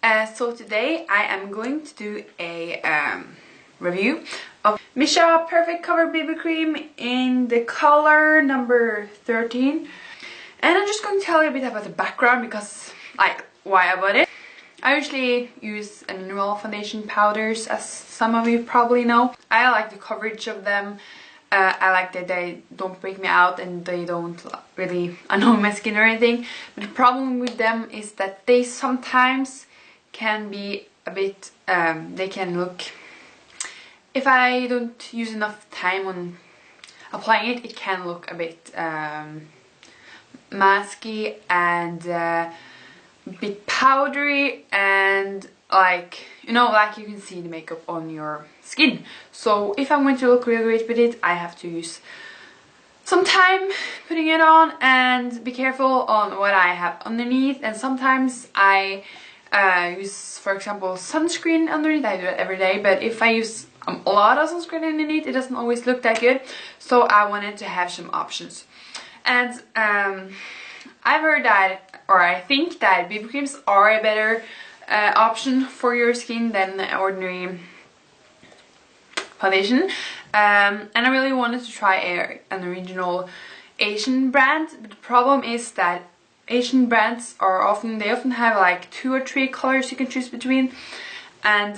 So today I am going to do a review of Missha Perfect Cover BB Cream in the color number 13. And I'm just going to tell you a bit about the background because, like, why I bought it. I usually use a mineral foundation powders, as some of you probably know. I like the coverage of them. I like that they don't break me out and they don't really annoy my skin or anything. But the problem with them is that they sometimes can be a bit, they can look, if I don't use enough time on applying it, it can look a bit masky and a bit powdery, and like, you know, like you can see the makeup on your skin. So if I'm going to look really great with it, I have to use some time putting it on and be careful on what I have underneath. And sometimes I use, for example, sunscreen underneath. I do it every day, but if I use a lot of sunscreen underneath, it doesn't always look that good. So I wanted to have some options. And I've heard that, or I think that BB creams are a better option for your skin than ordinary foundation. And I really wanted to try an original Asian brand. But the problem is that Asian brands are often have like 2 or 3 colors you can choose between, and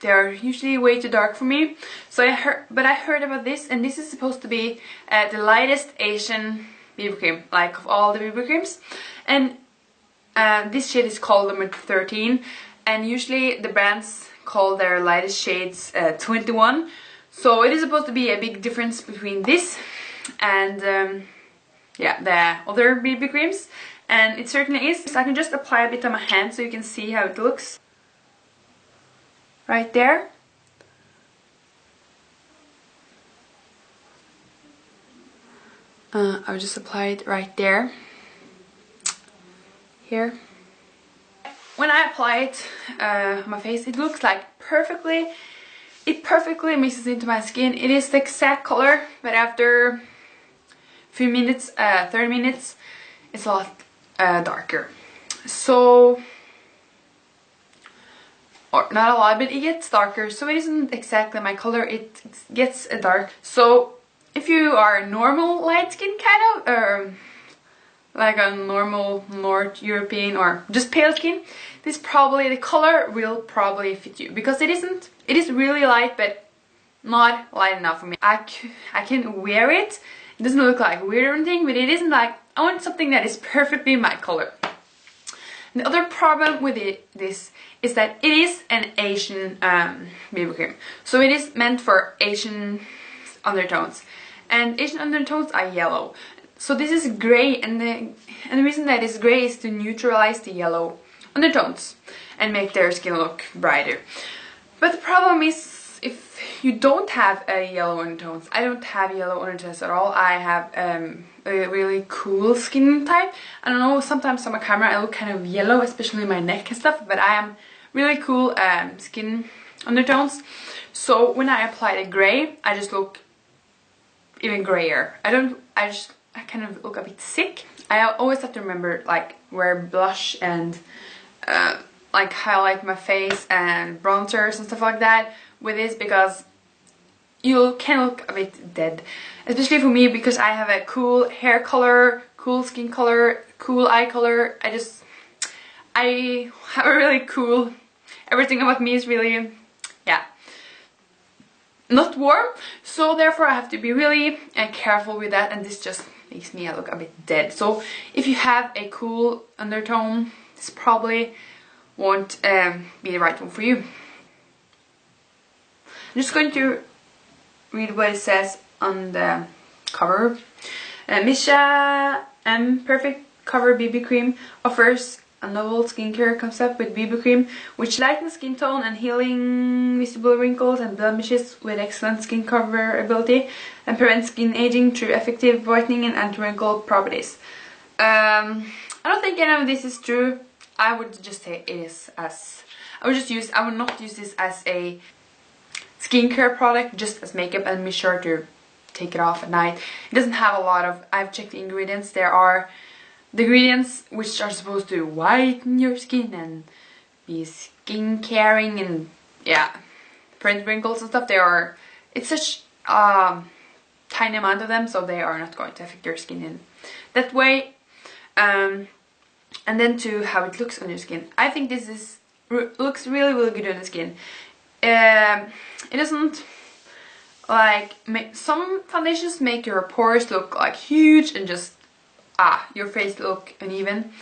they're usually way too dark for me. So I heard about this, and this is supposed to be the lightest Asian BB cream, like of all the BB creams. And this shade is called number 13, and usually the brands call their lightest shades 21. So it is supposed to be a big difference between this and yeah, the other BB creams, and it certainly is. So I can just apply a bit on my hand so you can see how it looks. Right there. I'll just apply it right there. Here. When I apply it on my face, it looks like it perfectly mixes into my skin. It is the exact color, but after a few minutes, 30 minutes, it's a lot darker. So, or not a lot, but it gets darker. So it isn't exactly my color, it gets dark. So if you are a normal light skin kind of, like a normal North European or just pale skin, the color will probably fit you, because it is really light, but not light enough for me. I can wear it. It doesn't look like weird or anything, but it isn't like, I want something that is perfectly my color. The other problem with this is that it is an Asian BB cream. So it is meant for Asian undertones. And Asian undertones are yellow. So this is grey, and the reason that it's grey is to neutralize the yellow undertones and make their skin look brighter. But the problem is, if you don't have yellow undertones, I don't have yellow undertones at all. I have a really cool skin type. I don't know, sometimes on my camera I look kind of yellow, especially my neck and stuff, but I am really cool skin undertones. So when I apply the grey, I just look even grayer. I kind of look a bit sick. I always have to remember, like, wear blush and like highlight my face and bronzers and stuff like that with this, because you can look a bit dead, especially for me, because I have a cool hair color, cool skin color, cool eye color. I have a really cool, everything about me is really, yeah, not warm, so therefore I have to be really careful with that, and this just makes me look a bit dead. So if you have a cool undertone, this probably won't be the right one for you. I'm just going to read what it says on the cover. Missha Perfect Cover BB Cream offers a novel skincare concept with BB cream which lightens skin tone and healing visible wrinkles and blemishes with excellent skin cover ability and prevents skin aging through effective whitening and anti-wrinkle properties. I don't think any of this is true. I would just say it is as, I would not use this as a skincare product, just as makeup, and be sure to take it off at night. It doesn't have a lot of, I've checked the ingredients, there are the ingredients which are supposed to whiten your skin and be skin caring and yeah, prevent wrinkles and stuff. It's such tiny amount of them, so they are not going to affect your skin in that way. And then to how it looks on your skin. I think this looks really good on the skin. It doesn't like some foundations make your pores look like huge and just your face look uneven.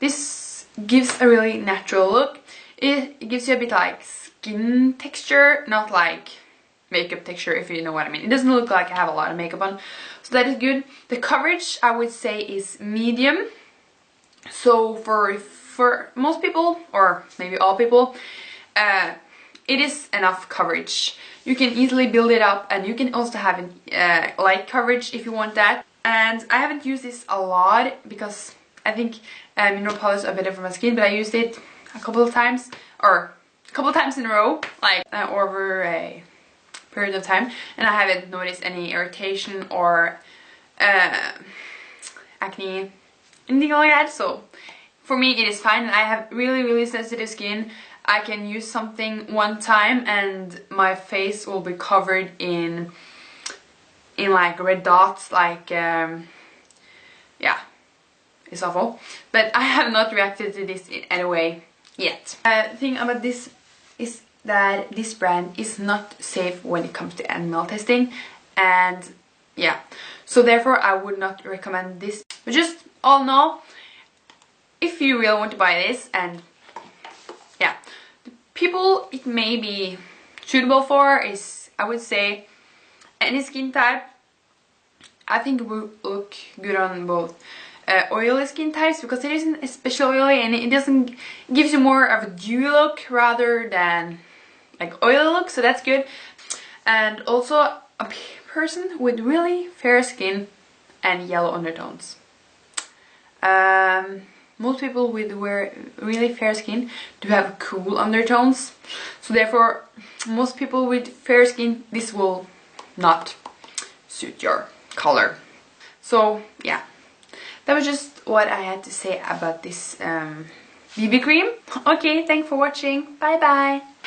This gives a really natural look. It gives you a bit like skin texture, not like makeup texture, if you know what I mean. It doesn't look like I have a lot of makeup on, so that is good. The coverage I would say is medium. So for most people, or maybe all people, it is enough coverage. You can easily build it up, and you can also have light coverage if you want that. And I haven't used this a lot because I think mineral powders are better for my skin, but I used it a couple of times, or a couple of times in a row, like over a period of time, and I haven't noticed any irritation or acne, anything like that. So for me it is fine, and I have really sensitive skin. I can use something one time and my face will be covered in like red dots, like yeah, it's awful. But I have not reacted to this in any way yet. The thing about this is that this brand is not safe when it comes to animal testing, and yeah, so therefore I would not recommend this. But just all in all, if you really want to buy this, and yeah, the people it may be suitable for is, I would say, any skin type. I think it will look good on both oily skin types, because it isn't especially oily, and it gives you more of a dewy look rather than like oily look, so that's good. And also a person with really fair skin and yellow undertones. Most people with really fair skin do have cool undertones, so therefore most people with fair skin, this will not suit your color. So yeah, that was just what I had to say about this BB cream. Okay, thanks for watching. Bye bye.